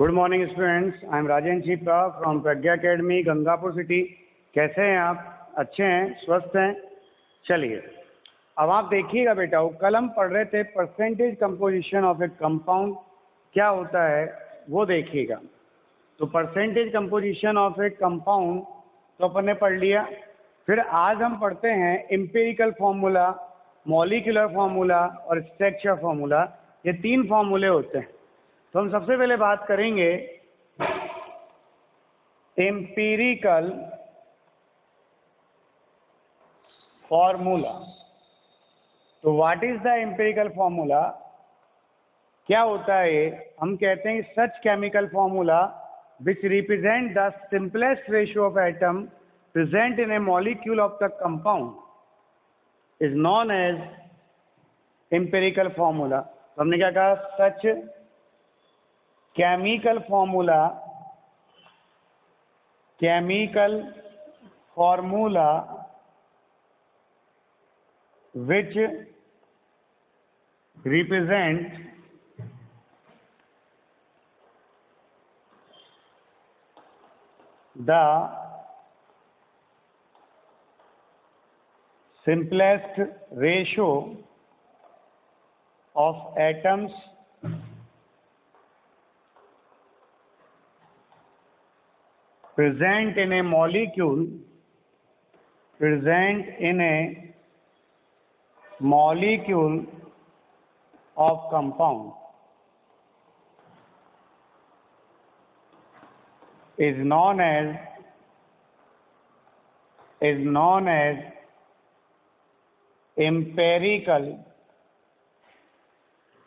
Good morning students, I am Rajendra Shipra from Pragya academy Gangapur city. कैसे हैं आप? अच्छे हैं, स्वस्थ हैं? चलिए अब आप देखिएगा बेटा, वो कल हम पढ़ रहे थे percentage composition of a compound क्या होता है वो देखिएगा। तो percentage composition of a compound तो अपन ने पढ़ लिया। फिर आज हम पढ़ते हैं एम्पिरिकल फार्मूला, मॉलिक्यूलर फार्मूला और स्ट्रक्चर फार्मूला। ये तीन फार्मूले होते हैं। तो हम सबसे पहले बात करेंगे एम्पिरिकल फॉर्मूला। तो what is the empirical formula? क्या होता है ये? हम कहते हैं such chemical formula which represent the simplest ratio of atom present in a molecule of the compound is known as empirical formula. तो हमने क्या कहा? Such chemical formula which represent the simplest ratio of atoms present in a molecule of compound is known as empirical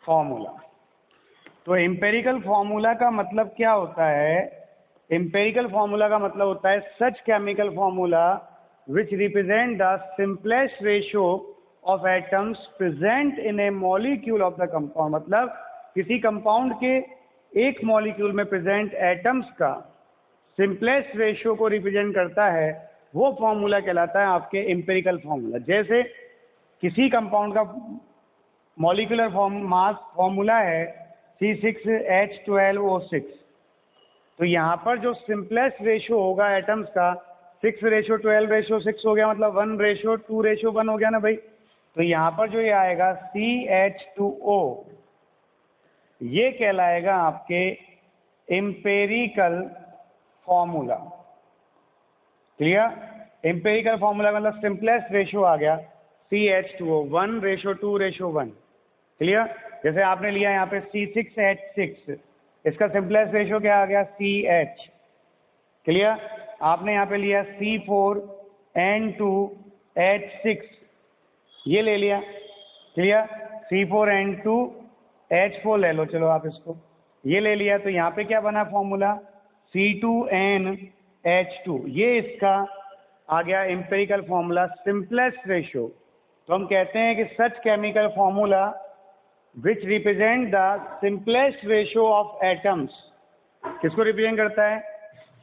formula। तो empirical formula का मतलब क्या होता है? एम्पेरिकल फॉर्मूला का मतलब होता है such chemical formula which represent the simplest ratio of atoms present in a molecule of the compound. मतलब किसी कंपाउंड के एक मॉलिक्यूल में प्रेजेंट एटम्स का सिंपलेस्ट रेशियो को रिप्रेजेंट करता है, वो फॉर्मूला कहलाता है आपके एम्पेरिकल फॉर्मूला। जैसे किसी कंपाउंड का मॉलिक्यूलर मास फॉर्मूला है C6H12O6, तो यहाँ पर जो सिंपलेस्ट रेशियो होगा एटम्स का 6:12:6 हो गया, मतलब 1:2:1 हो गया ना भाई। तो यहाँ पर जो ये आएगा CH2O, ये कहलाएगा आपके empirical formula. Clear? Empirical formula मतलब सिंपलेस्ट रेशियो आ गया CH2O 1:2:1। क्लियर? जैसे आपने लिया यहाँ पे C6H6, इसका सिंपलेस्ट रेशियो क्या आ गया? CH। क्लियर? आपने यहाँ पे लिया C4N2H6, ये ले लिया। क्लियर? C4N2H4 ले लो, चलो आप इसको ये ले लिया। तो यहाँ पे क्या बना फॉर्मूला? C2NH2, ये इसका आ गया एम्पेरिकल फॉर्मूला, सिंपलेस्ट रेशियो। तो हम कहते हैं कि such chemical formula which represent the simplest ratio of atoms, किसको रिप्रेजेंट करता है?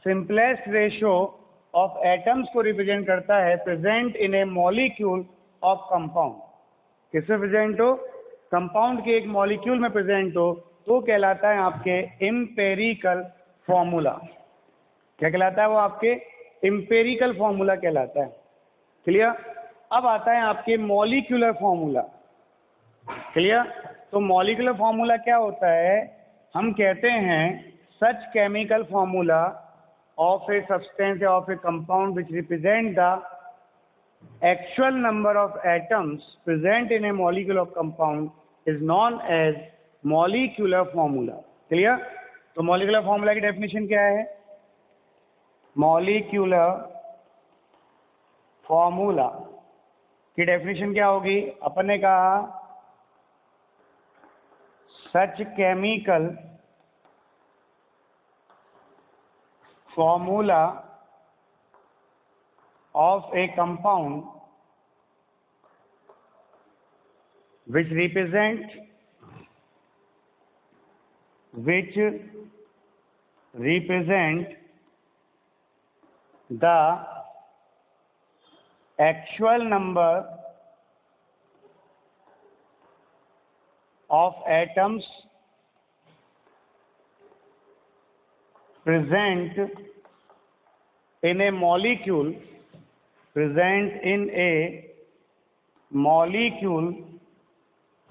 सिंपलेस्ट रेशियो ऑफ एटम्स को रिप्रेजेंट करता है present in a molecule of compound. किसमें प्रेजेंट हो? कंपाउंड के एक मॉलिक्यूल में प्रेजेंट हो, तो कहलाता है आपके एम्पेरिकल फॉर्मूला। क्या कहलाता है वो? आपके एम्पेरिकल फॉर्मूला कहलाता है। क्लियर? अब आता है आपके मॉलिक्यूलर फॉर्मूला। क्लियर? तो मॉलिक्यूलर फॉर्मूला क्या होता है? हम कहते हैं such chemical formula of a substance of a compound which represent the actual number of atoms present in a molecule of compound is known as molecular formula। clear? तो molecular formula की definition क्या है? molecular formula की definition क्या होगी? अपन ने कहा such chemical formula of a compound which represent the actual number of atoms present in a molecule, present in a molecule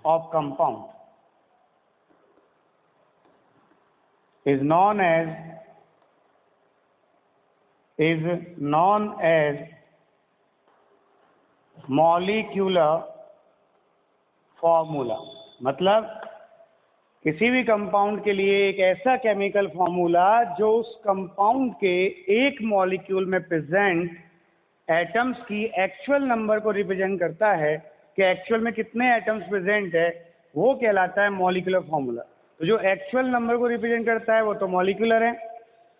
of compound is known as molecular formula। मतलब किसी भी compound के लिए एक ऐसा केमिकल फॉर्मूला जो उस compound के एक मॉलिक्यूल में प्रेजेंट एटम्स की एक्चुअल नंबर को रिप्रेजेंट करता है कि एक्चुअल में कितने एटम्स प्रेजेंट है, वो कहलाता है मॉलिक्यूलर फॉर्मूला। तो जो एक्चुअल नंबर को रिप्रेजेंट करता है वो तो मॉलिक्यूलर है,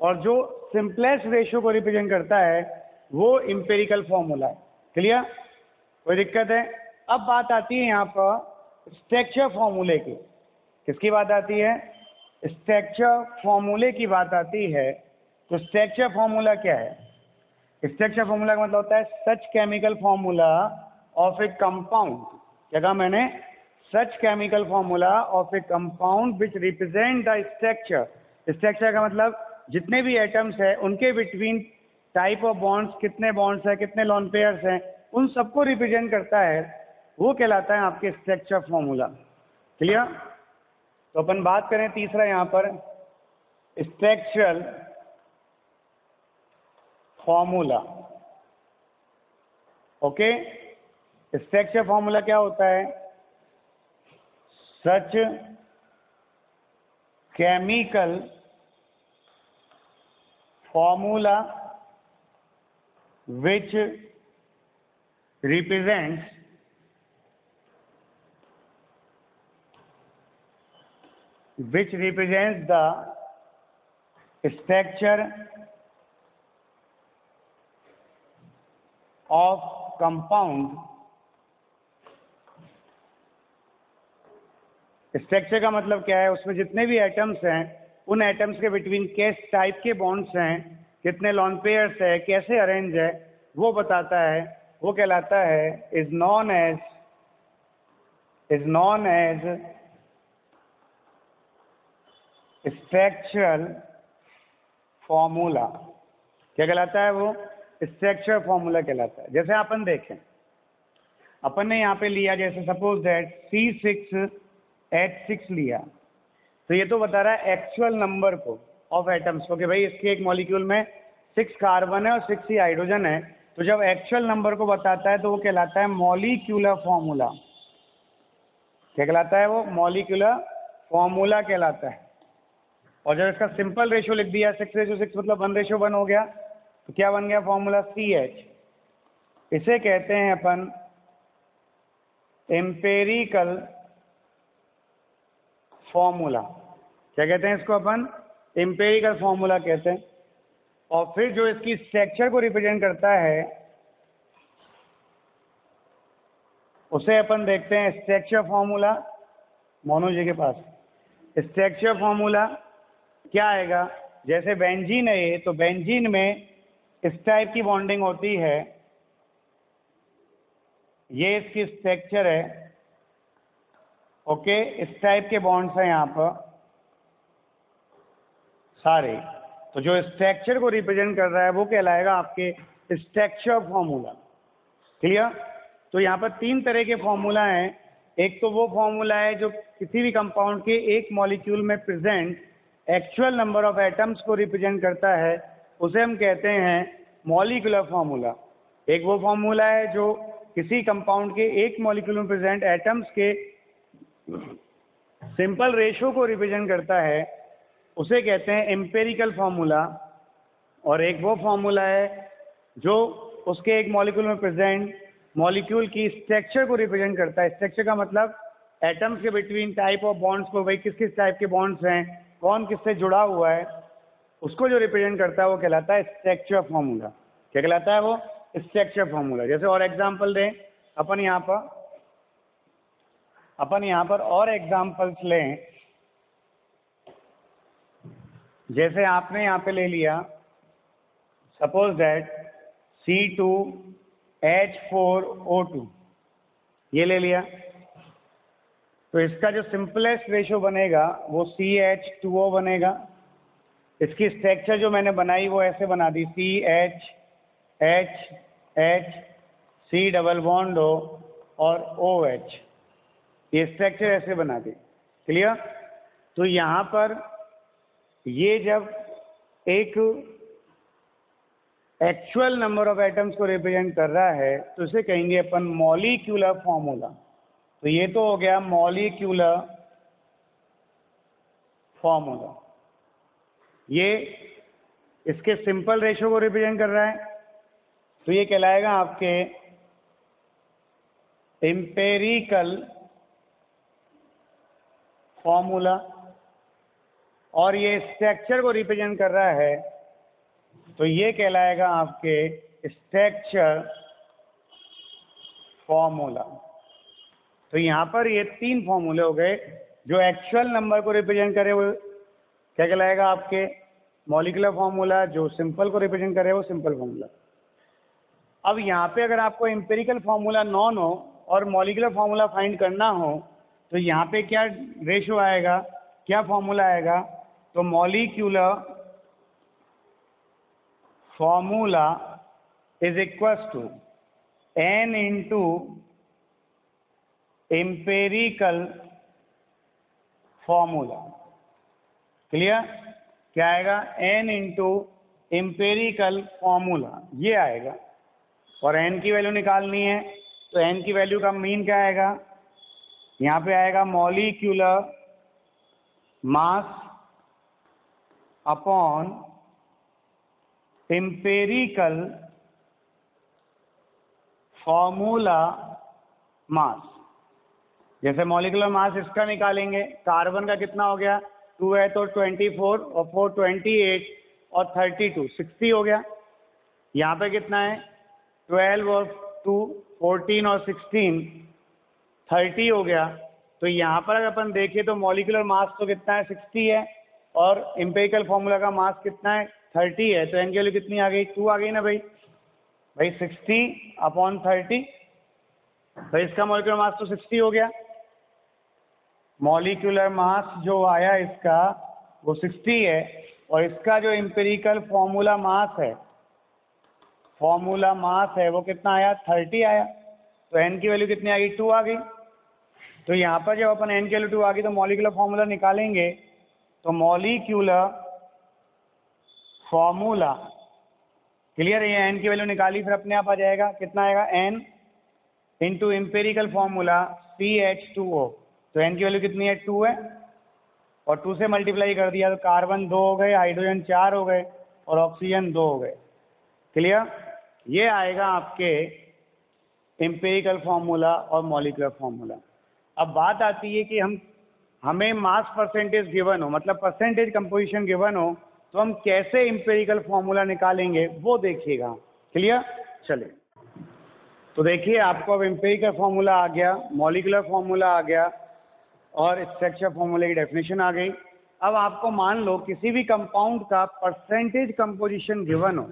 और जो सिंपलेस्ट रेशियो को रिप्रेजेंट करता है वो इंपेरिकल फॉर्मूला है। क्लियर? कोई दिक्कत है? अब बात आती है यहाँ पर स्ट्रक्चर फॉर्मूले की। किसकी बात आती है? स्ट्रक्चर फॉर्मूले की बात आती है। तो स्ट्रक्चर फॉर्मूला क्या है? स्ट्रक्चर फॉर्मूला का मतलब होता है such chemical formula of a compound. क्या कहा मैंने? Such chemical formula of a compound which represent the structure. Structure का मतलब जितने भी एटम्स है उनके बिटवीन टाइप ऑफ बॉन्ड्स, कितने बॉन्ड्स है, कितने लॉन पेयर्स हैं, उन सबको रिप्रेजेंट करता है, वो कहलाता है आपके स्ट्रक्चर फॉर्मूला। क्लियर? तो अपन बात करें तीसरा यहाँ पर structural formula. Okay, structure formula क्या होता है? Such chemical formula which represents the structure of compound। Structure का मतलब क्या है? उसमें जितने भी एटम्स हैं उन एटम्स के बिटवीन किस टाइप के बॉन्ड्स हैं, कितने लॉन पेयर्स है, कैसे अरेंज है, वो बताता है, वो कहलाता है is known as structural formula. क्या कहलाता है वो? स्ट्रक्चर फॉर्मूला कहलाता है। जैसे अपन देखें, अपन ने यहाँ पे लिया जैसे सपोज दैट C6H6 लिया, तो ये तो बता रहा है एक्चुअल नंबर को ऑफ एटम्स को कि भाई इसके एक मॉलिक्यूल में 6 कार्बन है और 6 ही हाइड्रोजन है। तो जब एक्चुअल नंबर को बताता है तो वो कहलाता है मॉलिक्यूलर फॉर्मूला। क्या कहलाता है वो? मॉलिक्यूलर फॉर्मूला कहलाता है। और जब इसका सिंपल रेशियो लिख दिया 6:6 मतलब 1:1 हो गया, तो क्या बन गया फॉर्मूला? CH। इसे कहते हैं अपन एम्पेरिकल फॉर्मूला। क्या कहते हैं इसको? अपन एम्पेरिकल फॉर्मूला कहते हैं। और फिर जो इसकी स्ट्रक्चर को रिप्रेजेंट करता है उसे अपन देखते हैं स्ट्रक्चर फॉर्मूला। मोनू जी के पास स्ट्रक्चर फॉर्मूला क्या आएगा? जैसे बेंजीन है ये, तो बेंजीन में इस टाइप की बॉन्डिंग होती है, ये इसकी स्ट्रक्चर है। ओके, इस टाइप के बॉन्ड्स हैं यहाँ पर सारे। तो जो स्ट्रक्चर को रिप्रेजेंट कर रहा है वो कहलाएगा आपके स्ट्रक्चर फॉर्मूला। क्लियर? तो यहाँ पर 3 तरह के फॉर्मूला हैं। एक तो वो फॉर्मूला है जो किसी भी कंपाउंड के एक मॉलिक्यूल में present actual number of atoms को रिप्रेजेंट करता है, उसे हम कहते हैं मॉलिक्यूलर फॉर्मूला। एक वो फॉर्मूला है जो किसी कंपाउंड के एक मॉलिक्यूल में प्रेजेंट एटम्स के सिंपल रेशियो को रिप्रेजेंट करता है, उसे कहते हैं एम्पेरिकल फॉर्मूला। और एक वो फॉर्मूला है जो उसके एक मॉलिक्यूल में प्रेजेंट मॉलिक्यूल की स्ट्रक्चर को रिप्रेजेंट करता है। स्ट्रक्चर का मतलब एटम्स के बिटवीन टाइप ऑफ बॉन्ड्स को, भाई किस किस टाइप के बॉन्ड्स हैं, कौन किससे जुड़ा हुआ है, उसको जो रिप्रेजेंट करता है वो कहलाता है स्ट्रक्चर फॉर्मूला। क्या कहलाता है वो? Structure formula. जैसे और एग्जांपल दें अपन यहाँ पर और एग्जांपल्स लें। जैसे आपने यहाँ पे ले लिया सपोज दैट C2H4O2, ये ले लिया, तो इसका जो सिंपलेस्ट रेशियो बनेगा वो CH2O बनेगा। इसकी स्ट्रक्चर जो मैंने बनाई वो ऐसे बना दी, CH C double bond O और OH, ये स्ट्रक्चर ऐसे बना दी। क्लियर? तो यहाँ पर ये जब एक एक्चुअल नंबर ऑफ एटम्स को रिप्रेजेंट कर रहा है तो इसे कहेंगे अपन मॉलिक्यूलर फॉर्मूला। तो ये तो हो गया मॉलिक्यूलर फॉर्मूला, ये इसके सिंपल रेशियो को रिप्रेजेंट कर रहा है, तो ये कहलाएगा आपके एम्पेरिकल फॉर्मूला। और ये स्ट्रक्चर को रिप्रेजेंट कर रहा है तो ये कहलाएगा आपके स्ट्रक्चर फॉर्मूला। तो यहाँ पर ये 3 फॉर्मूले हो गए, जो एक्चुअल नंबर को रिप्रेजेंट करे वो क्या कहलाएगा आपके मॉलिक्यूलर फॉर्मूला, जो सिंपल को रिप्रेजेंट करे वो सिंपल फॉर्मूला। अब यहाँ पे अगर आपको एम्पिरिकल फॉर्मूला नॉन हो और मॉलिक्यूलर फॉर्मूला फाइंड करना हो तो यहाँ पे क्या रेशो आएगा, क्या फॉर्मूला आएगा? तो molecular formula is equals to n into empirical formula. Clear? क्या आएगा? n इंटू एम्पेरिकल फॉर्मूला, ये आएगा। और n की वैल्यू निकालनी है तो n की वैल्यू का मीन क्या आएगा? यहाँ पे आएगा molecular mass upon empirical formula mass. जैसे मॉलिक्यूलर मास इसका निकालेंगे, कार्बन का कितना हो गया? 2 है तो 24 और 4 28 और 32 60 हो गया। यहाँ पे कितना है? 12 और 2 14 और 16 30 हो गया। तो यहाँ पर अगर अपन देखें तो मॉलिक्यूलर मास तो कितना है? 60 है और एम्पिरिकल फॉर्मूला का मास कितना है? 30 है। तो एन की वैल्यू कितनी आ गई? 2 आ गई ना भाई 60 अपॉन 30। भाई इसका मॉलिक्यूलर मास तो 60 हो गया। मॉलिक्यूलर मास जो आया इसका वो 60 है और इसका जो एम्पिरिकल फॉर्मूला मास है, फॉर्मूला मास है वो कितना आया? 30 आया। तो एन की वैल्यू कितनी आ गई? 2 आ गई। तो यहाँ पर जब अपन एन की वैल्यू 2 आ गई तो मॉलिक्यूलर फॉर्मूला निकालेंगे, तो मॉलिक्यूलर फॉर्मूला, क्लियर? ये एन की वैल्यू निकाली फिर अपने आप आ जाएगा, कितना आएगा? N into empirical formula CH2O। तो एन की वैल्यू कितनी है? 2 है और 2 से मल्टीप्लाई कर दिया तो कार्बन 2 हो गए, हाइड्रोजन 4 हो गए और ऑक्सीजन 2 हो गए। क्लियर? ये आएगा आपके एम्पेरिकल फॉर्मूला और मॉलिक्यूलर फॉर्मूला। अब बात आती है कि हमें मास परसेंटेज गिवन हो, मतलब परसेंटेज कंपोजिशन गिवन हो, तो हम कैसे एम्पेरिकल फॉर्मूला निकालेंगे वो देखिएगा। क्लियर? चलिए, तो देखिए आपको अब एम्पेरिकल फॉर्मूला आ गया, मॉलिक्यूलर फॉर्मूला आ गया और स्ट्रक्चर फॉर्मूले की डेफिनेशन आ गई। अब आपको मान लो किसी भी कंपाउंड का परसेंटेज कंपोजिशन गिवन हो,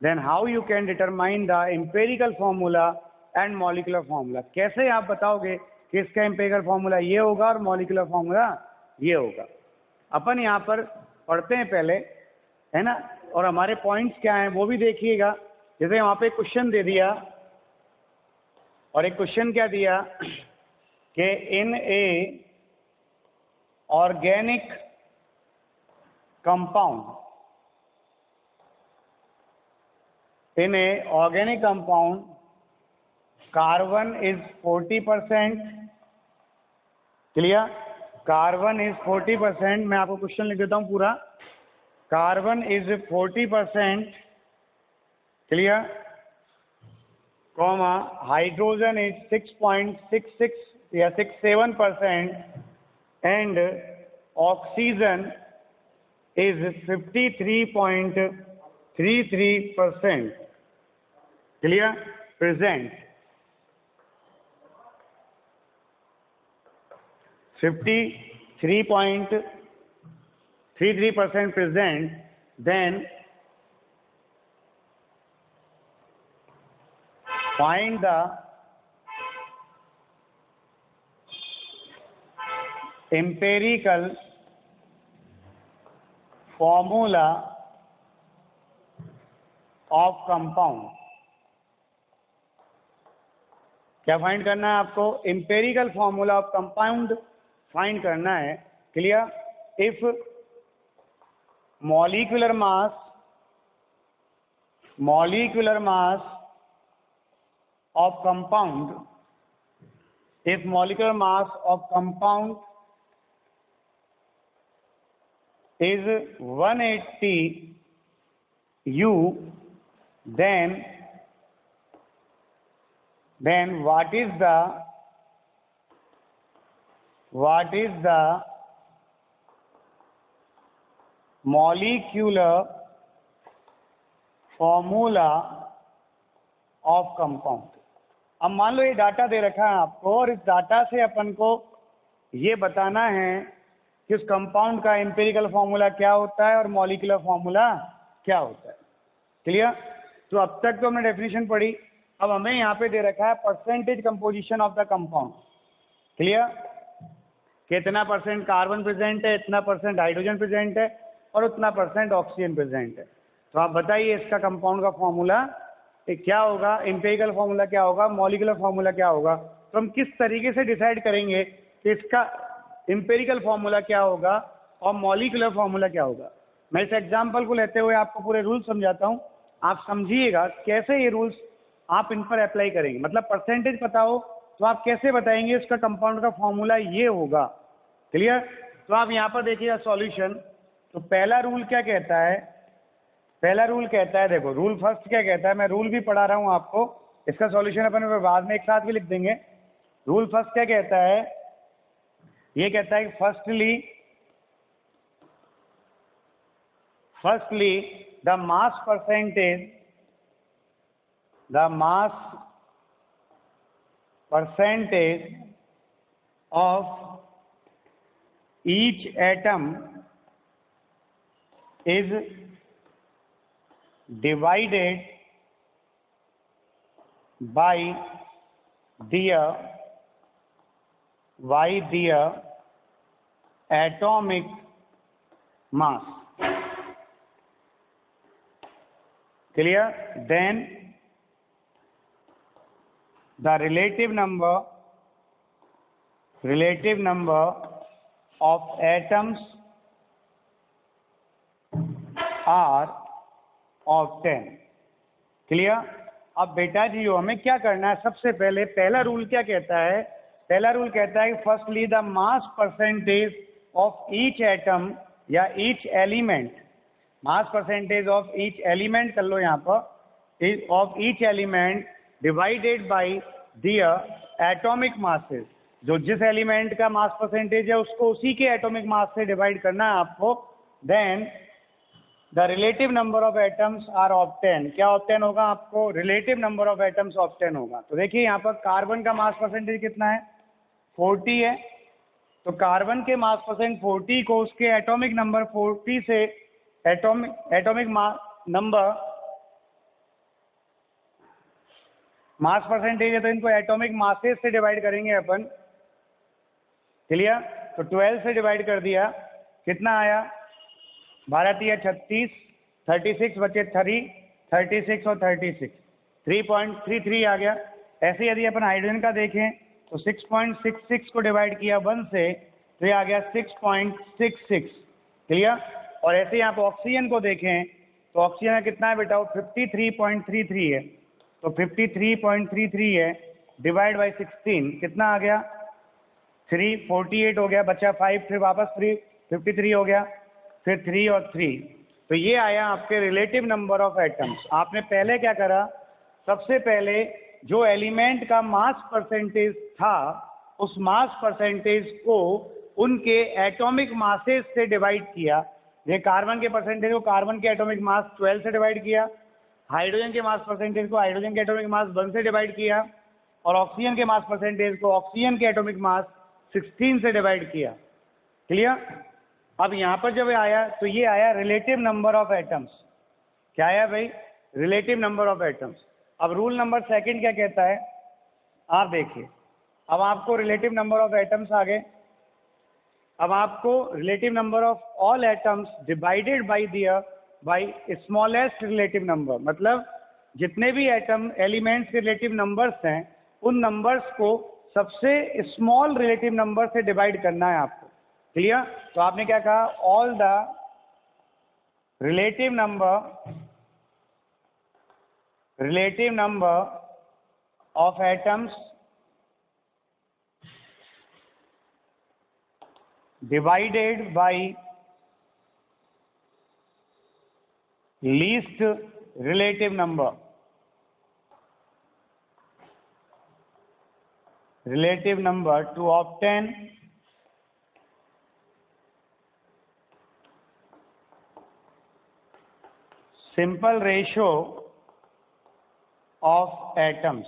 then how you can determine the empirical formula and molecular formula. कैसे आप बताओगे कि इसका एम्पेरिकल फॉर्मूला ये होगा और मॉलिक्यूलर फॉर्मूला ये होगा? अपन यहाँ पर पढ़ते हैं पहले, है ना, और हमारे पॉइंट्स क्या हैं वो भी देखिएगा। जैसे वहाँ पे क्वेश्चन दे दिया, और एक क्वेश्चन क्या दिया कि in a organic compound, in a organic compound carbon is 40%। Clear? Carbon is 40%। मैं आपको क्वेश्चन लिख देता हूं पूरा। Carbon is 40%, clear, comma hydrogen is 6.66 या 67% and oxygen is 53.33%। Clear? Present 53.33% present, then find the empirical formula of compound. क्या find करना है आपको? Empirical formula of compound find करना है। Clear? If molecular mass of compound, if molecular mass of compound is 180 U, then what is the molecular formula of compound? अब मान लो ये data दे रखा है आपको और इस डाटा से अपन को ये बताना है कि उस कंपाउंड का एम्पिरिकल फॉर्मूला क्या होता है और मॉलिक्यूलर फॉर्मूला क्या होता है। क्लियर? तो अब तक तो हमने डेफिनेशन पढ़ी, अब हमें यहाँ पे दे रखा है percentage composition of the compound. Clear? कितना परसेंट कार्बन प्रेजेंट है, इतना परसेंट हाइड्रोजन प्रेजेंट है और उतना परसेंट ऑक्सीजन प्रेजेंट है। तो आप बताइए इसका कंपाउंड का फॉर्मूला क्या होगा, एम्पिरिकल फॉर्मूला क्या होगा, मॉलिक्यूलर फॉर्मूला क्या होगा। तो हम किस तरीके से डिसाइड करेंगे कि इसका एम्पिरिकल फॉर्मूला क्या होगा और मॉलिक्यूलर फॉर्मूला क्या होगा। मैं इस एग्जांपल को लेते हुए आपको पूरे रूल्स समझाता हूँ, आप समझिएगा कैसे ये रूल्स आप इन पर अप्लाई करेंगे। मतलब परसेंटेज पता हो तो आप कैसे बताएंगे इसका कंपाउंड का फॉर्मूला ये होगा। क्लियर? तो आप यहाँ पर देखिएगा सॉल्यूशन। तो पहला रूल क्या कहता है? पहला रूल कहता है, देखो रूल फर्स्ट क्या कहता है, मैं रूल भी पढ़ा रहा हूं आपको, इसका सॉल्यूशन अपन बाद में एक साथ भी लिख देंगे। रूल फर्स्ट क्या कहता है? ये कहता है कि firstly the mass percentage of each atom is divided by their atomic mass. Clear? Then the relative number of atoms are of 10। Clear? अब बेटा जी हमें क्या करना है, सबसे पहले पहला रूल क्या कहता है? पहला रूल कहता है कि firstly the mass percentage of each atom या each element, mass percentage of each element कर लो यहाँ पर, of each element divided by their atomic masses. जो जिस एलिमेंट का मास परसेंटेज है उसको उसी के एटॉमिक मास से डिवाइड करना है आपको। Then the relative number of atoms are of 10। क्या ऑफ 10 होगा आपको? Relative number of atoms of 10 होगा। तो देखिए यहाँ पर कार्बन का मास परसेंटेज कितना है? 40 है। तो कार्बन के मास परसेंट 40 को उसके एटॉमिक नंबर 40 से एटॉमिक नंबर मास परसेंटेज है तो इनको एटॉमिक मासेस से डिवाइड करेंगे अपन। क्लियर? तो 12 से डिवाइड कर दिया, कितना आया? 12 या 36, 36 बचे 3, 36 और 36, 3.33 आ गया। ऐसे यदि अपन हाइड्रोजन का देखें तो 6.66 को डिवाइड किया 1 से तो ये आ गया 6.66। क्लियर? और ऐसे यहाँ पर ऑक्सीजन को देखें तो ऑक्सीजन का कितना है बेटा? वो 53.33 है। तो 53.33 है डिवाइड बाई 16 कितना आ गया? 348 हो गया, बचा 5, फिर वापस 3, 53 हो गया, फिर 3 और 3। तो ये आया आपके रिलेटिव नंबर ऑफ एटम्स। आपने पहले क्या करा? सबसे पहले जो एलिमेंट का मास परसेंटेज था उस मास परसेंटेज को उनके एटॉमिक मासेस से डिवाइड किया। ये कार्बन के परसेंटेज को कार्बन के एटॉमिक मास 12 से डिवाइड किया, हाइड्रोजन के मास परसेंटेज को हाइड्रोजन के एटॉमिक मास 1 से डिवाइड किया और ऑक्सीजन के मास परसेंटेज को ऑक्सीजन के एटॉमिक मास 16 से डिवाइड किया। क्लियर? अब यहाँ पर जब आया तो ये आया रिलेटिव नंबर ऑफ एटम्स। क्या आया भाई? Relative number of atoms. अब रूल नंबर सेकंड क्या कहता है? आप देखिए, अब आपको रिलेटिव नंबर ऑफ एटम्स आ गए। अब आपको relative number of all atoms divided by smallest relative number, मतलब जितने भी एटम एलिमेंट्स के रिलेटिव नंबर्स हैं उन नंबर्स को सबसे स्मॉल रिलेटिव नंबर से डिवाइड करना है आपको। क्लियर? तो आपने क्या कहा, all the relative number of atoms divided by least relative number to obtain simple ratio of atoms।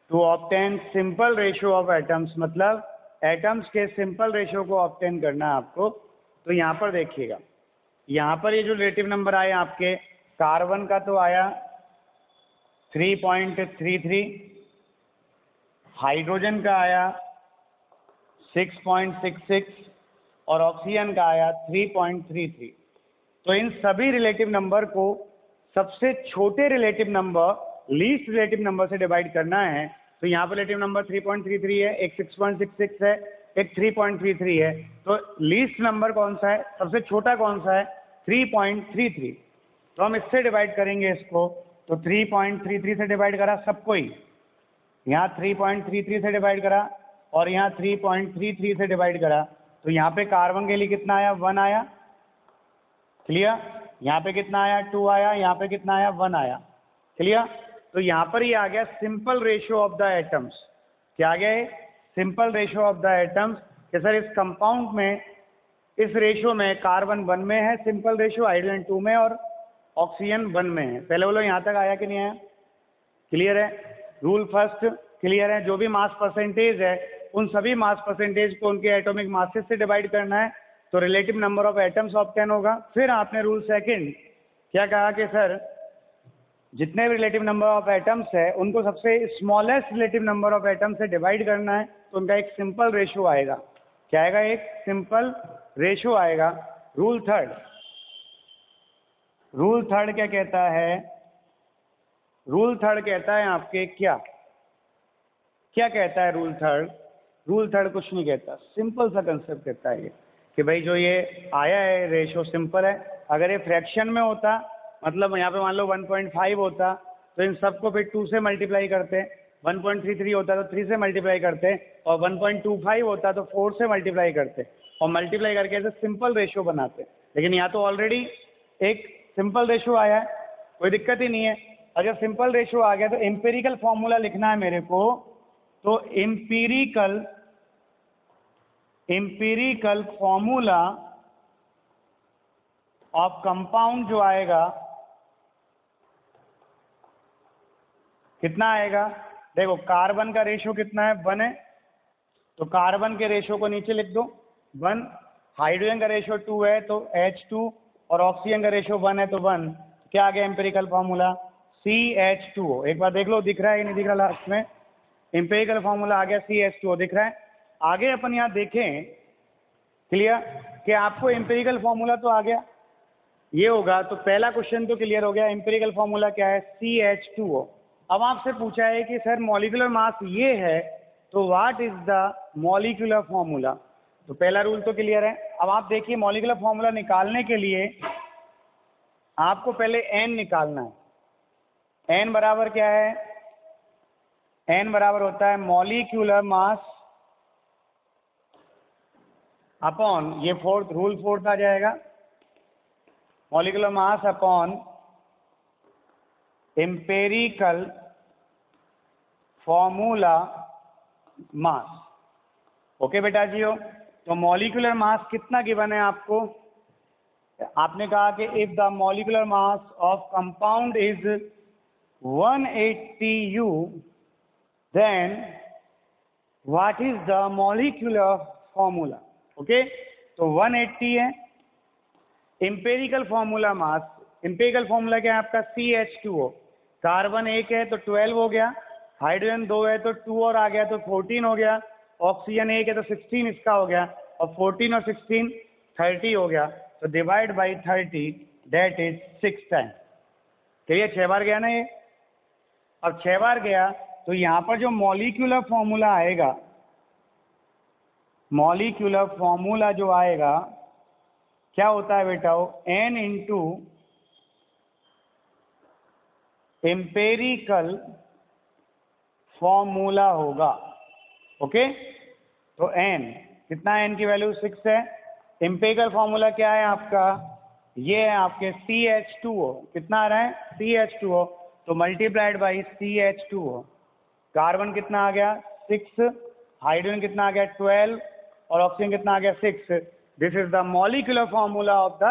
to obtain simple ratio of atoms मतलब एटम्स के सिंपल रेशियो को ऑब्टेन करना है आपको। तो यहाँ पर देखिएगा, यहाँ पर ये जो रिलेटिव नंबर आए आपके, कार्बन का तो आया 3.33, हाइड्रोजन का आया 6.66 और ऑक्सीजन का आया 3.33। तो इन सभी रिलेटिव नंबर को सबसे छोटे relative number, least relative number से डिवाइड करना है। तो यहाँ पर रिलेटिव नंबर 3.33 है, एक 6.66 है, एक 3.33 है। तो लीस्ट नंबर कौन सा है, सबसे छोटा कौन सा है, 3.33। तो हम इससे डिवाइड करेंगे इसको। तो 3.33 से डिवाइड करा सबको ही, यहाँ 3.33 से डिवाइड करा और यहाँ 3.33 से डिवाइड करा। तो यहाँ पे कार्बन के लिए कितना आया, 1 आया। क्लियर? यहाँ पे कितना आया, 2 आया। यहाँ पे कितना आया, 1 आया। क्लियर? तो यहाँ पर ये आ गया simple ratio of the atoms. क्या आ गया है, simple ratio of the atoms. कि सर इस कंपाउंड में, इस रेशियो में कार्बन 1 में है सिंपल रेशियो, हाइड्रोजन 2 में और ऑक्सीजन 1 में है। पहले बोलो यहाँ तक आया कि नहीं आया? क्लियर है? रूल फर्स्ट क्लियर है? जो भी मास परसेंटेज है उन सभी मास परसेंटेज को उनके एटॉमिक मासेस से डिवाइड करना है, तो relative number of atoms obtain होगा। फिर आपने रूल सेकंड क्या कहा कि सर जितने भी रिलेटिव नंबर ऑफ एटम्स है उनको सबसे smallest relative number of atoms से डिवाइड करना है, तो उनका एक सिंपल रेशियो आएगा। क्या आएगा, एक सिंपल रेशियो आएगा। रूल थर्ड क्या कहता है, रूल थर्ड कहता है आपके क्या कहता है रूल थर्ड कुछ नहीं कहता, सिंपल सा कंसेप्ट कहता है ये कि भाई जो ये आया है रेशियो सिंपल है। अगर ये फ्रैक्शन में होता, मतलब यहाँ पे मान लो 1.5 होता तो इन सबको फिर 2 से मल्टीप्लाई करते, 1.33 होता तो 3 से मल्टीप्लाई करते, और 1.25 होता तो 4 से मल्टीप्लाई करते, और मल्टीप्लाई करके ऐसे सिंपल रेशियो बनाते। लेकिन यहाँ तो ऑलरेडी एक सिंपल रेशियो आया है, कोई दिक्कत ही नहीं है। अगर सिंपल रेशियो आ गया तो एम्पिरिकल फॉर्मूला लिखना है मेरे को। तो एम्पिरिकल फॉर्मूला ऑफ कंपाउंड जो आएगा कितना आएगा, देखो कार्बन का रेशियो कितना है, 1 है, तो कार्बन के रेशियो को नीचे लिख दो 1। हाइड्रोजन का रेशियो 2 है तो H2, और ऑक्सीजन का रेशियो 1 है तो 1। क्या आ गया एम्पिरिकल फॉर्मूला, CH2O। एक बार देख लो, दिख रहा है या नहीं दिख रहा, लास्ट में एम्पिरिकल फॉर्मूला आ गया CH2O, दिख रहा है। आगे अपन यहाँ देखें, क्लियर, कि आपको एम्पिरिकल फॉर्मूला तो आ गया, ये होगा तो पहला क्वेश्चन तो क्लियर हो गया। एम्पिरिकल फॉर्मूला क्या है, CH2O। अब आपसे पूछा है कि सर मॉलिक्यूलर मास ये है तो what is the molecular formula. तो पहला रूल तो क्लियर है। अब आप देखिए मॉलिक्यूलर फॉर्मूला निकालने के लिए आपको पहले n निकालना है। n बराबर क्या है, n बराबर होता है मॉलिक्यूलर मास अपॉन, ये रूल फोर्थ आ जाएगा, molecular mass upon empirical formula मास। ओके बेटा जी हो। तो मॉलिक्यूलर मास कितना गिवन है आपको, आपने कहा कि if the molecular mass of compound is 180 U, then what is the molecular formula. Okay, तो 180 है empirical formula mass. Empirical formula क्या है आपका, CH2O। कार्बन 1 है तो 12 हो गया, हाइड्रोजन 2 है तो 2 और आ गया तो 14 हो गया, ऑक्सीजन 1 है तो 16 इसका हो गया, और 14 और 16 30 हो गया, तो divide by 30 that is 6 time. चलिए 6 बार गया ना ये। अब 6 बार गया तो यहाँ पर जो मॉलिक्यूलर फॉर्मूला आएगा, मॉलिक्यूलर फॉर्मूला जो आएगा क्या होता है बेटा, वो n इंटू एम्पेरिकल फॉर्मूला होगा। ओके, तो n कितना, n की वैल्यू 6 है। एम्पेरिकल फॉर्मूला क्या है आपका, ये है आपके CH2O, कितना आ रहा है CH2O, तो मल्टीप्लाइड बाई CH2O। कार्बन कितना आ गया 6, हाइड्रोजन कितना आ गया 12, और ऑक्सीजन कितना आ गया 6। This is the molecular formula of the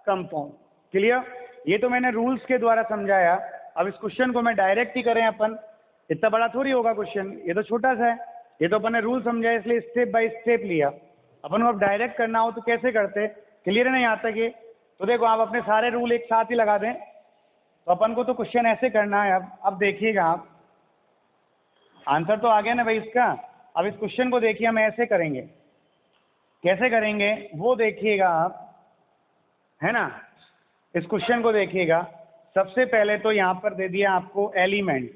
compound. Clear? ये तो मैंने रूल्स के द्वारा समझाया। अब इस क्वेश्चन को मैं डायरेक्ट ही करें अपन, इतना बड़ा थोड़ी होगा क्वेश्चन, ये तो छोटा सा है। ये तो अपन ने रूल समझा इसलिए स्टेप बाय स्टेप लिया। अपन को अब डायरेक्ट करना हो तो कैसे करते, क्लियर है नहीं आता कि, तो देखो आप अपने सारे रूल एक साथ ही लगा दें, तो अपन को तो क्वेश्चन ऐसे करना है। अब देखिएगा आप, आंसर तो आ गया ना भाई इसका। अब इस क्वेश्चन को देखिए हम ऐसे करेंगे, कैसे करेंगे वो देखिएगा आप, है ना। इस क्वेश्चन को देखिएगा, सबसे पहले तो यहाँ पर दे दिया आपको एलिमेंट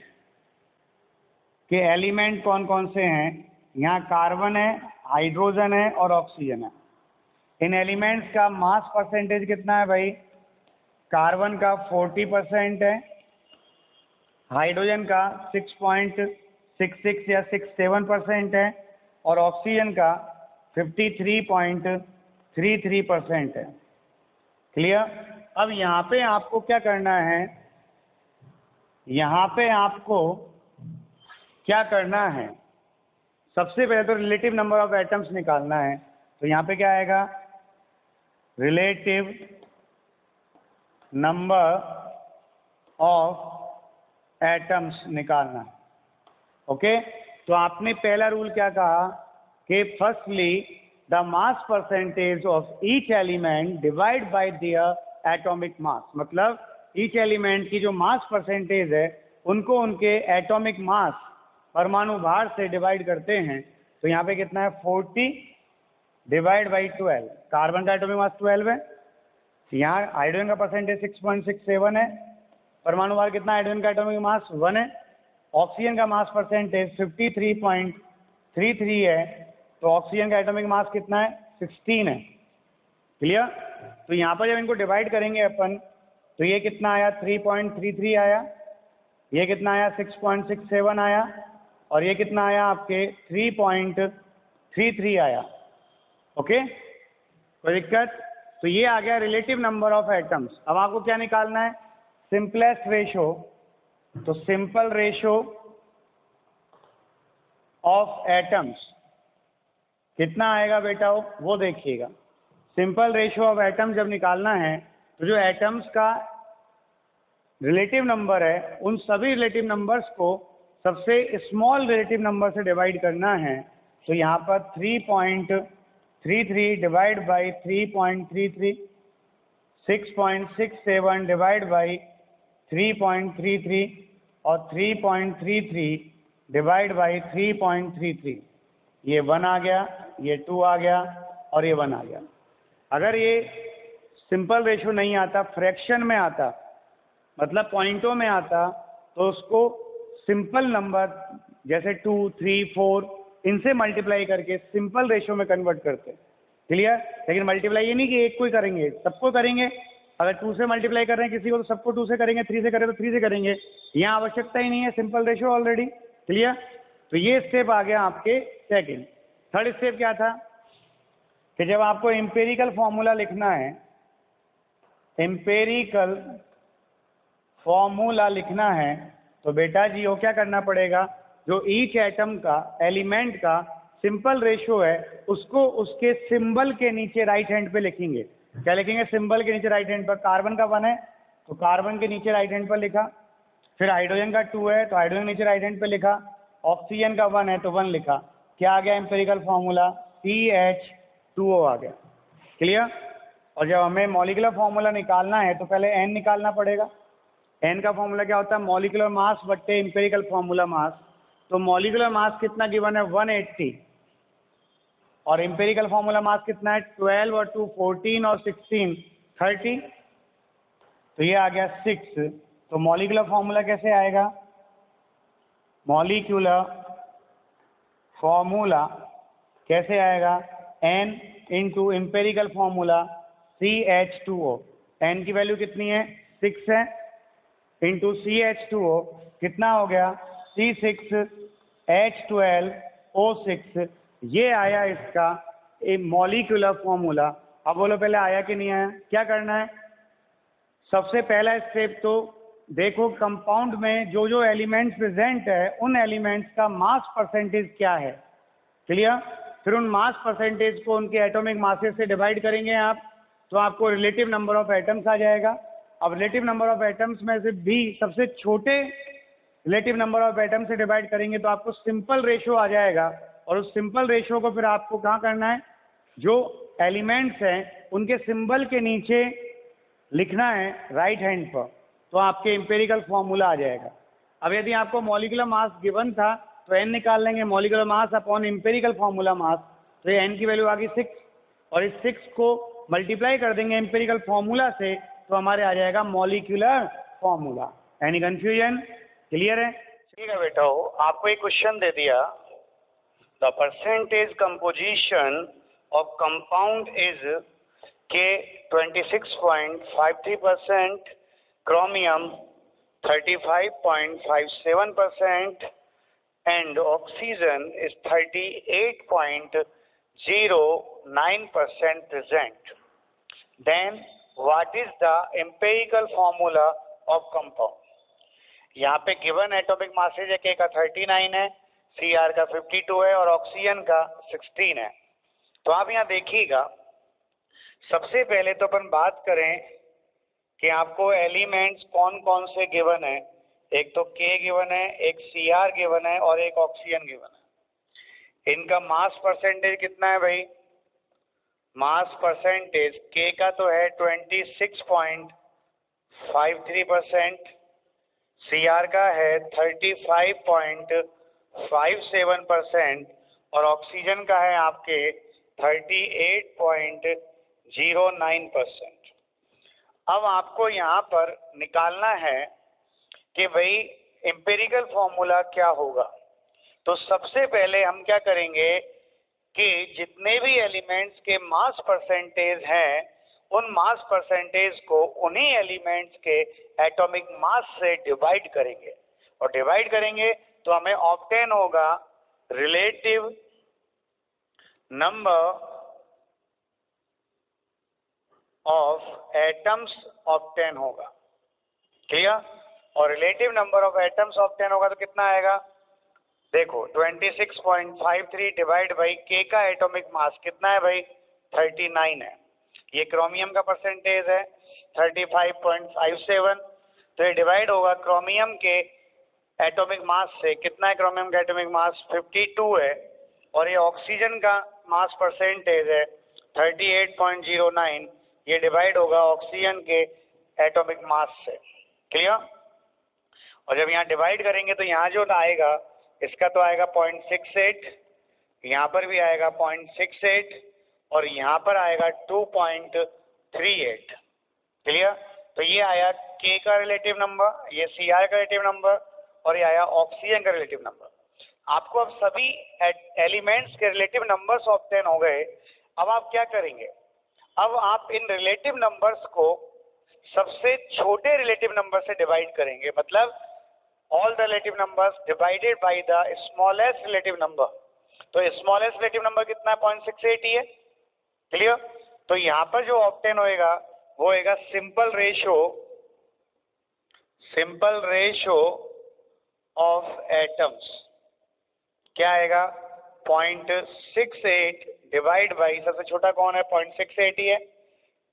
के, एलिमेंट कौन कौन से हैं। यहाँ कार्बन है, हाइड्रोजन है और ऑक्सीजन है। इन एलिमेंट्स का मास परसेंटेज कितना है भाई, कार्बन का 40% है, हाइड्रोजन का 6.66 या 67% है, और ऑक्सीजन का 53.33% है। क्लियर? अब यहाँ पे आपको क्या करना है, यहाँ पे आपको क्या करना है, सबसे पहले तो रिलेटिव नंबर ऑफ एटम्स निकालना है। तो यहाँ पे क्या आएगा, रिलेटिव नंबर ऑफ एटम्स निकालना। ओके, तो आपने पहला रूल क्या कहा कि firstly the mass percentage of each element divide by their atomic mass, मतलब ईच एलिमेंट की जो मास परसेंटेज है उनको उनके एटॉमिक मास, परमाणु भार से डिवाइड करते हैं। तो यहाँ पे कितना है 40 डिवाइड बाई 12, कार्बन का एटॉमिक मास 12 है, यहाँ हाइड्रोजन का परसेंटेज 6.67 है, परमाणु भार कितना, हाइड्रोजन का एटॉमिक मास 1 है, ऑक्सीजन का मास परसेंटेज 53.33 है, तो ऑक्सीजन का एटॉमिक मास कितना है 16 है। क्लियर? तो यहाँ पर जब इनको डिवाइड करेंगे अपन, तो ये कितना आया 3.33 आया, ये कितना आया 6.67 आया, और ये कितना आया आपके 3.33 आया। ओके, कोई दिक्कत? तो ये आ गया रिलेटिव नंबर ऑफ एटम्स। अब आपको क्या निकालना है, सिंपलेस्ट रेशो। तो सिंपल रेशो ऑफ एटम्स कितना आएगा बेटा, वो देखिएगा। सिंपल रेशो ऑफ एटम्स जब निकालना है तो जो एटम्स का रिलेटिव नंबर है उन सभी रिलेटिव नंबर्स को सबसे स्मॉल रिलेटिव नंबर से डिवाइड करना है। तो यहाँ पर 3.33 डिवाइड बाई 3.33, 6.67 डिवाइड बाई 3.33 और 3.33 डिवाइड बाई 3.33, ये 1 आ गया, ये 2 आ गया और ये 1 आ गया। अगर ये सिंपल रेशो नहीं आता, फ्रैक्शन में आता, मतलब पॉइंटों में आता, तो उसको सिंपल नंबर जैसे 2, 3, 4 इनसे मल्टीप्लाई करके सिंपल रेशो में कन्वर्ट करते। क्लियर? लेकिन मल्टीप्लाई ये नहीं कि एक को ही करेंगे, सबको करेंगे। अगर 2 से मल्टीप्लाई कर रहे हैं किसी को तो सबको 2 से करेंगे, 3 से करें तो 3 से करेंगे। यहाँ आवश्यकता ही नहीं है, सिंपल रेशो ऑलरेडी। क्लियर? तो ये स्टेप आ गया आपके सेकंड। थर्ड स्टेप क्या था कि जब आपको एम्पेरिकल फॉर्मूला लिखना है, एम्पेरिकल फॉर्मूला लिखना है, तो बेटा जी वो क्या करना पड़ेगा, जो ईच एटम का, एलिमेंट का सिंपल रेशो है उसको उसके सिंबल के नीचे राइट हैंड पे लिखेंगे। क्या लिखेंगे? सिंबल के नीचे राइट हैंड पर। कार्बन का 1 है तो कार्बन के नीचे राइट हैंड पर लिखा, फिर हाइड्रोजन का 2 है तो हाइड्रोजन नीचे राइट हैंड पे लिखा, ऑक्सीजन का 1 है तो 1 लिखा। क्या आ गया एम्पेरिकल फॉर्मूला? CH2O आ गया। क्लियर? और जब हमें मॉलिक्यूलर फॉर्मूला निकालना है तो पहले n निकालना पड़ेगा। n का फॉर्मूला क्या होता है? मॉलिक्यूलर मास बट्टे एम्पेरिकल फॉर्मूला मास। तो मॉलिक्यूलर मास कितना गिवन है? 180 और एम्पेरिकल फॉर्मूला मास कितना है 12 और 2 14 और 16 30, तो ये आ गया 6। तो मॉलिक्यूलर फॉर्मूला कैसे आएगा? मॉलिक्यूलर फॉर्मूला कैसे आएगा? N into empirical formula CH2O। N की वैल्यू कितनी है 6 है, इंटू CH2O कितना हो गया C6H12O6। ये आया इसका एक मॉलिक्यूलर फॉर्मूला। अब बोलो पहले आया कि नहीं आया? क्या करना है? सबसे पहला स्टेप तो देखो कंपाउंड में जो जो एलिमेंट्स प्रेजेंट है उन एलिमेंट्स का मास परसेंटेज क्या है। क्लियर? फिर उन मास परसेंटेज को उनके एटॉमिक मासेस से डिवाइड करेंगे आप, तो आपको रिलेटिव नंबर ऑफ एटम्स आ जाएगा। अब रिलेटिव नंबर ऑफ एटम्स में से भी सबसे छोटे रिलेटिव नंबर ऑफ एटम से डिवाइड करेंगे तो आपको सिंपल रेशियो आ जाएगा। और उस सिंपल रेशियो को फिर आपको कहाँ करना है? जो एलिमेंट्स हैं उनके सिंबल के नीचे लिखना है राइट हैंड पर, तो आपके एम्पेरिकल फॉर्मूला आ जाएगा। अब यदि आपको मॉलिक्यूलर मास गिवन था तो n निकाल लेंगे, molecular mass upon empirical formula mass, तो ये n की वैल्यू आ गई 6 और इस 6 को मल्टीप्लाई कर देंगे एम्पेरिकल फॉर्मूला से तो हमारे आ जाएगा molecular formula. Any confusion? Clear है? ठीक है बेटा, आपको एक क्वेश्चन दे दिया, the percentage composition of compound is के 26.53%, chromium 35.57% and oxygen is 38.09% present. Then what is the empirical formula of compound? यहाँ पे गिवन एटॉमिक मासेज है के का 39 है, Cr का 52 है और ऑक्सीजन का 16 है। तो आप यहाँ देखिएगा, सबसे पहले तो अपन बात करें कि आपको एलिमेंट्स कौन कौन से गिवन है। एक तो K गिवन है, एक Cr गिवन है और एक ऑक्सीजन गिवन है। इनका मास परसेंटेज कितना है भाई? मास परसेंटेज K का तो है 26.53%, Cr का है 35.57% और ऑक्सीजन का है आपके 38.09%। अब आपको यहाँ पर निकालना है कि भाई एम्पिरिकल फॉर्मूला क्या होगा। तो सबसे पहले हम क्या करेंगे कि जितने भी एलिमेंट्स के मास परसेंटेज हैं उन मास परसेंटेज को उन्हीं एलिमेंट्स के एटॉमिक मास से डिवाइड करेंगे और डिवाइड करेंगे तो हमें ऑब्टेन होगा relative number of atoms obtain होगा। क्लियर? और relative number of atoms obtain होगा तो कितना आएगा? देखो 26.53 डिवाइड बाई के का एटॉमिक मास कितना है भाई? 39 है। ये क्रोमियम का परसेंटेज है 35.57, तो ये डिवाइड होगा क्रोमियम के एटॉमिक मास से। कितना है क्रोमियम का एटॉमिक मास? 52 है। और ये ऑक्सीजन का मास परसेंटेज है 38.09, ये डिवाइड होगा ऑक्सीजन के एटॉमिक मास से। क्लियर? और जब यहाँ डिवाइड करेंगे तो यहाँ जो आएगा इसका तो आएगा 0.68, यहाँ पर भी आएगा 0.68 और यहाँ पर आएगा 2.38। क्लियर? तो ये आया के का रिलेटिव नंबर, ये Cr का रिलेटिव नंबर और ये आया ऑक्सीजन का रिलेटिव नंबर। आपको अब सभी एलिमेंट्स के रिलेटिव नंबर्स ऑब्टेन हो गए। अब आप क्या करेंगे? अब आप इन रिलेटिव नंबर्स को सबसे छोटे रिलेटिव नंबर से डिवाइड करेंगे, मतलब all the relative numbers divided by the smallest relative number. तो स्मॉलेस्ट रिलेटिव नंबर कितना है? 0.68 ही है। क्लियर? तो यहाँ पर जो ऑब्टेन होएगा वो होएगा सिंपल रेशो ऑफ एटम्स। क्या आएगा? 0.68 डिवाइड बाई, सबसे छोटा कौन है? 0.68 ही है।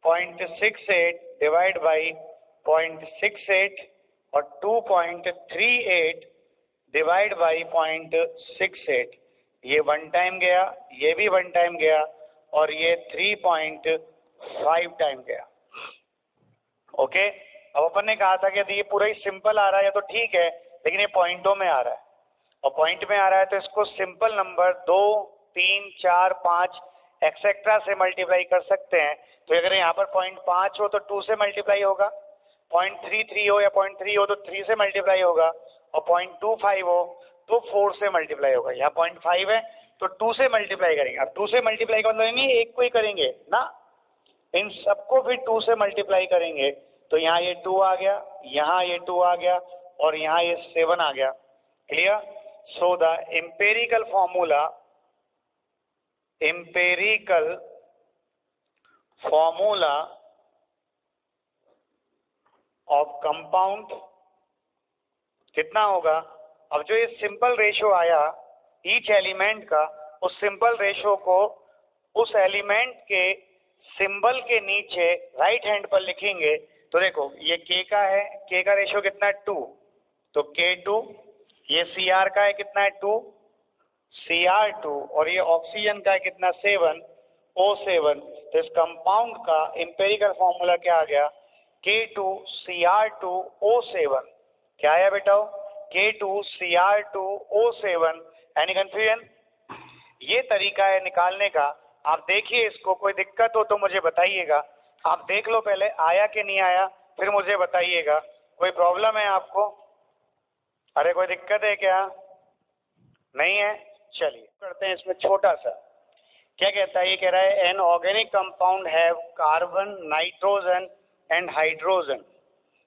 0.68 डिवाइड बाई 0.68 और 2.38 डिवाइड बाई 0.68। ये वन टाइम गया, ये भी वन टाइम गया और ये 3.5 टाइम गया। ओके? अब अपन ने कहा था कि यदि ये पूरा ही सिंपल आ रहा है तो ठीक है, लेकिन ये पॉइंटों में आ रहा है और पॉइंट में आ रहा है तो इसको सिंपल नंबर 2, 3, 4, 5 एक्सेट्रा से मल्टीप्लाई कर सकते हैं। तो अगर यहाँ पर 0.5 हो तो 2 से मल्टीप्लाई होगा, 0.33 हो या 0.3 हो तो 3 से मल्टीप्लाई होगा, और 0.25 हो तो 4 से मल्टीप्लाई होगा। यहाँ 0.5 है तो 2 से मल्टीप्लाई करेंगे। अब 2 से मल्टीप्लाई का मतलब नहीं एक को ही करेंगे ना, इन सबको फिर 2 से मल्टीप्लाई करेंगे। तो यहाँ ये 2 आ गया, यहाँ ये 2 आ गया, और यहाँ ये 7 आ गया। Clear? So the empirical formula of compound कितना होगा? अब जो ये सिंपल रेशो आया ईच एलिमेंट का, उस सिंपल रेशो को उस एलिमेंट के सिंबल के नीचे राइट हैंड पर लिखेंगे। तो देखो ये K का है, K का रेशो कितना है 2, तो K2, ये Cr का है कितना है 2, Cr2, और ये ऑक्सीजन का है कितना 7, O7। तो इस कंपाउंड का एम्पेरिकल फॉर्मूला क्या आ गया? K2Cr2O7। क्या आया बेटा? K2Cr2O7। Any confusion? ये तरीका है निकालने का। आप देखिए इसको, कोई दिक्कत हो तो मुझे बताइएगा। आप देख लो पहले आया कि नहीं आया, फिर मुझे बताइएगा। कोई प्रॉब्लम है आपको? अरे कोई दिक्कत है क्या? नहीं है? चलिए करते हैं इसमें छोटा सा। क्या कहता है? ये कह रहा है an organic compound have carbon, nitrogen and hydrogen.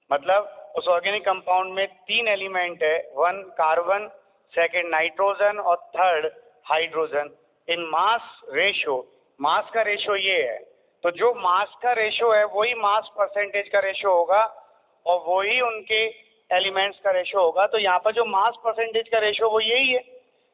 मतलब उस ऑर्गेनिक कंपाउंड में 3 एलिमेंट है, 1 कार्बन, सेकंड नाइट्रोजन और थर्ड हाइड्रोजन। इन मास रेशो, मास का रेशो ये है, तो जो मास का रेशो है वही मास परसेंटेज का रेशो होगा और वही उनके एलिमेंट्स का रेशो होगा। तो यहाँ पर जो मास परसेंटेज का रेशो वो यही है,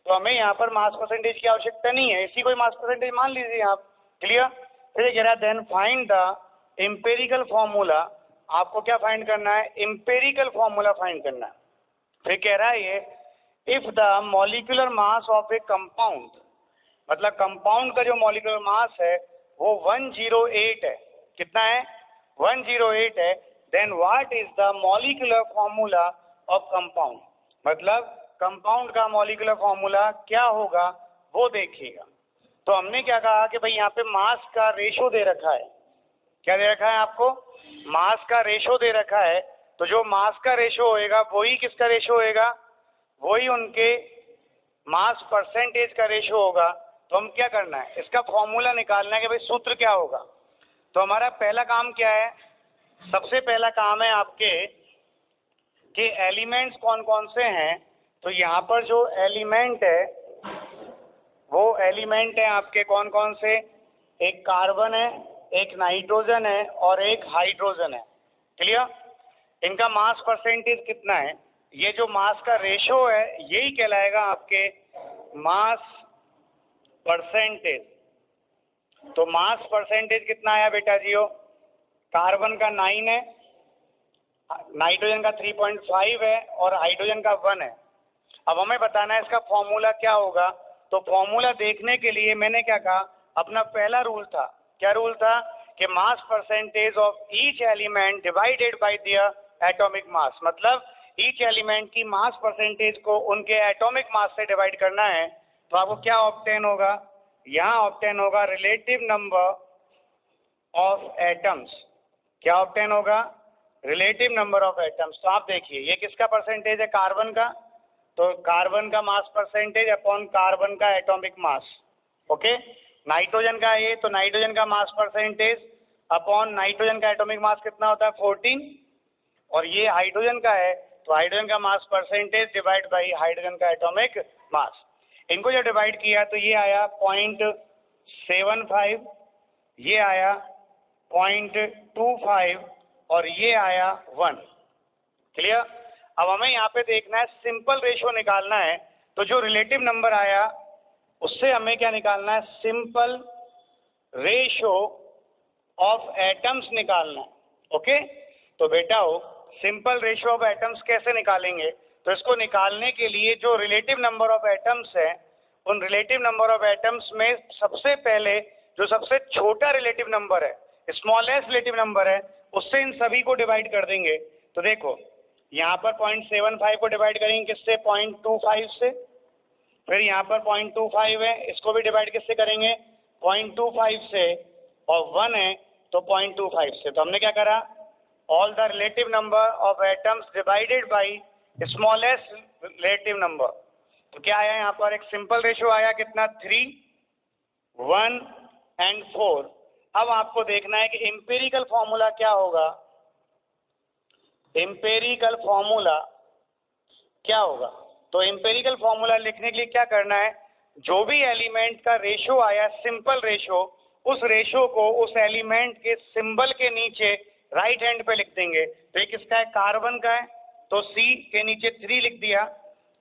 तो हमें यहाँ पर मास परसेंटेज की आवश्यकता नहीं है, इसी को मास परसेंटेज मान लीजिए आप। क्लियर? फिर ये कह रहा है then find the empirical formula. आपको क्या फाइंड करना है? एम्पेरिकल फॉर्मूला फाइंड करना है। फिर कह रहा है ये if the molecular mass of a compound, मतलब कंपाउंड का जो मॉलिक्यूलर मास है वो 108 है। कितना है? 108 है। Then what is the molecular formula of compound, मतलब कंपाउंड का मॉलिक्यूलर फॉर्मूला क्या होगा वो देखिएगा। तो हमने क्या कहा कि भाई यहाँ पे मास का रेशो दे रखा है। क्या दे रखा है आपको? मास का रेशो दे रखा है। तो जो मास का रेशो होएगा वही किसका रेशो होएगा? वही उनके मास परसेंटेज का रेशो होगा। तो हम क्या करना है? इसका फॉर्मूला निकालना है कि भाई सूत्र क्या होगा। तो हमारा पहला काम क्या है? सबसे पहला काम है आपके कि एलिमेंट्स कौन कौन से हैं। तो यहाँ पर जो एलिमेंट है वो एलिमेंट है आपके कौन कौन से? एक कार्बन है, एक नाइट्रोजन है और एक हाइड्रोजन है। क्लियर? इनका मास परसेंटेज कितना है? ये जो मास का रेशो है यही कहलाएगा आपके मास परसेंटेज। तो मास परसेंटेज कितना आया बेटा जीओ? कार्बन का 9 है, नाइट्रोजन का 3.5 है और हाइड्रोजन का 1 है। अब हमें बताना है इसका फॉर्मूला क्या होगा। तो फॉर्मूला देखने के लिए मैंने क्या कहा? अपना पहला रूल था। क्या रूल था? कि मास percentage of each element divided by their atomic mass, मतलब ईच एलिमेंट की मास परसेंटेज को उनके एटॉमिक मास से डिवाइड करना है। तो आपको क्या ऑब्टेन होगा? यहाँ ऑब्टेन होगा रिलेटिव नंबर ऑफ एटम्स। क्या ऑब्टेन होगा? Relative number of atoms. तो आप देखिए ये किसका परसेंटेज है? कार्बन का। तो कार्बन का मास परसेंटेज अपॉन कार्बन का एटॉमिक मास। ओके। नाइट्रोजन का है, तो नाइट्रोजन का मास परसेंटेज अपॉन नाइट्रोजन का एटॉमिक मास कितना होता है? 14। और ये हाइड्रोजन का है, तो हाइड्रोजन का mass percentage divide by hydrogen का एटॉमिक मास। इनको जो डिवाइड किया तो ये आया 0.75, ये आया 0.25 और ये आया 1। क्लियर? अब हमें यहाँ पे देखना है सिंपल रेशो निकालना है। तो जो रिलेटिव नंबर आया उससे हमें क्या निकालना है? सिंपल रेशो ऑफ एटम्स निकालना है। ओके। तो बेटा हो सिंपल रेशो ऑफ एटम्स कैसे निकालेंगे? तो इसको निकालने के लिए जो रिलेटिव नंबर ऑफ एटम्स है उन रिलेटिव नंबर ऑफ एटम्स में सबसे पहले जो सबसे छोटा रिलेटिव नंबर है, स्मॉलेस्ट रिलेटिव नंबर है, उससे इन सभी को डिवाइड कर देंगे। तो देखो यहाँ पर 0.75 को डिवाइड करेंगे किससे? 0.25 से। फिर यहाँ पर 0.25 है, इसको भी डिवाइड किससे करेंगे, 0.25 से, और 1 है तो 0.25 से। तो हमने क्या करा, all the relative number of atoms divided by smallest relative number. तो क्या आया यहाँ पर, एक सिंपल रेशियो आया कितना, 3, 1 एंड 4। अब आपको देखना है कि एम्पिरिकल फॉर्मूला क्या होगा, एम्पिरिकल फॉर्मूला क्या होगा। तो एम्पिरिकल फॉर्मूला लिखने के लिए क्या करना है, जो भी एलिमेंट का रेशियो आया सिंपल रेशियो, उस रेशियो को उस एलिमेंट के सिंबल के नीचे राइट हैंड पे लिख देंगे। तो ये किसका है, कार्बन का है, तो C के नीचे 3 लिख दिया।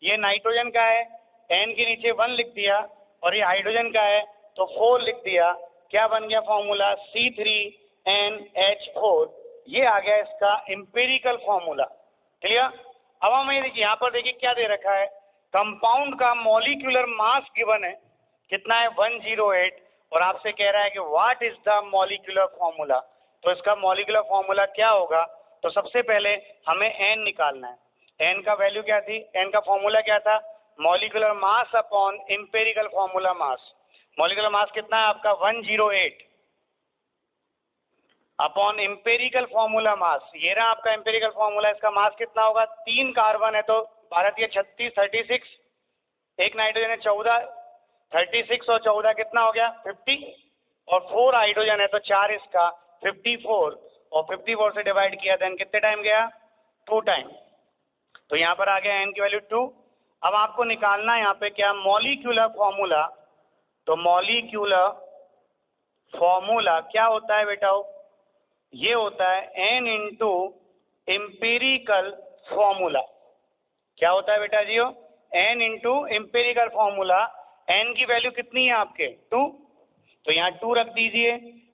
ये नाइट्रोजन का है, N के नीचे 1 लिख दिया, और ये हाइड्रोजन का है तो 4 लिख दिया। क्या बन गया फॉर्मूला, C3NH4। ये आ गया इसका एम्पिरिकल फॉर्मूला। क्लियर। अब हमें देखिए यहाँ पर देखिए क्या दे रखा है, कंपाउंड का मॉलिक्यूलर मास गिवन है कितना है, 108, और आपसे कह रहा है कि what is the molecular formula. तो इसका मॉलिक्यूलर फॉर्मूला क्या होगा, तो सबसे पहले हमें n निकालना है। n का वैल्यू क्या थी, n का फॉर्मूला क्या था, molecular mass upon empirical formula मास। मॉलिक्यूलर मास कितना है आपका, 108 अपॉन एम्पिरिकल फॉर्मूला मास। ये रहा आपका एम्पिरिकल फॉर्मूला। इसका मास कितना होगा, 3 कार्बन है तो 12 36, 36, एक नाइट्रोजन है 14, 36 और 14 कितना हो गया, 50, और 4 हाइड्रोजन है तो 4 इसका 54, और 54 से डिवाइड किया देन कितने टाइम गया, 2 टाइम। तो यहाँ पर आ गया n की वैल्यू 2। अब आपको निकालना है यहाँ पे क्या, मॉलिक्यूलर फॉर्मूला। तो मॉलिक्यूलर फॉर्मूला क्या होता है बेटा, ये होता है n इंटू एम्पिरिकल फॉर्मूला। क्या होता है बेटा जी, n into empirical formula. n की वैल्यू कितनी है आपके, 2, तो यहाँ 2 रख दीजिए।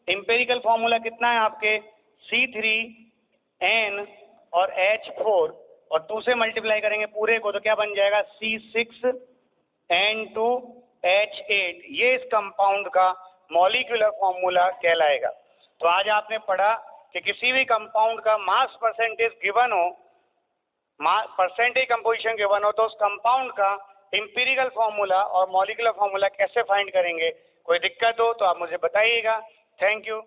एम्पिरिकल फॉर्मूला कितना है आपके, C3N और H4, और 2 से मल्टीप्लाई करेंगे पूरे को तो क्या बन जाएगा, C6N2H8। ये इस कंपाउंड का मॉलिक्यूलर फॉर्मूला कहलाएगा। तो आज आपने पढ़ा कि किसी भी कंपाउंड का मास परसेंटेज गिवन हो, परसेंटेज कंपोजिशन गिवन हो, तो उस कंपाउंड का एम्पिरिकल फॉर्मूला और मॉलिक्यूलर फॉर्मूला कैसे फाइंड करेंगे। कोई दिक्कत हो तो आप मुझे बताइएगा। Thank you.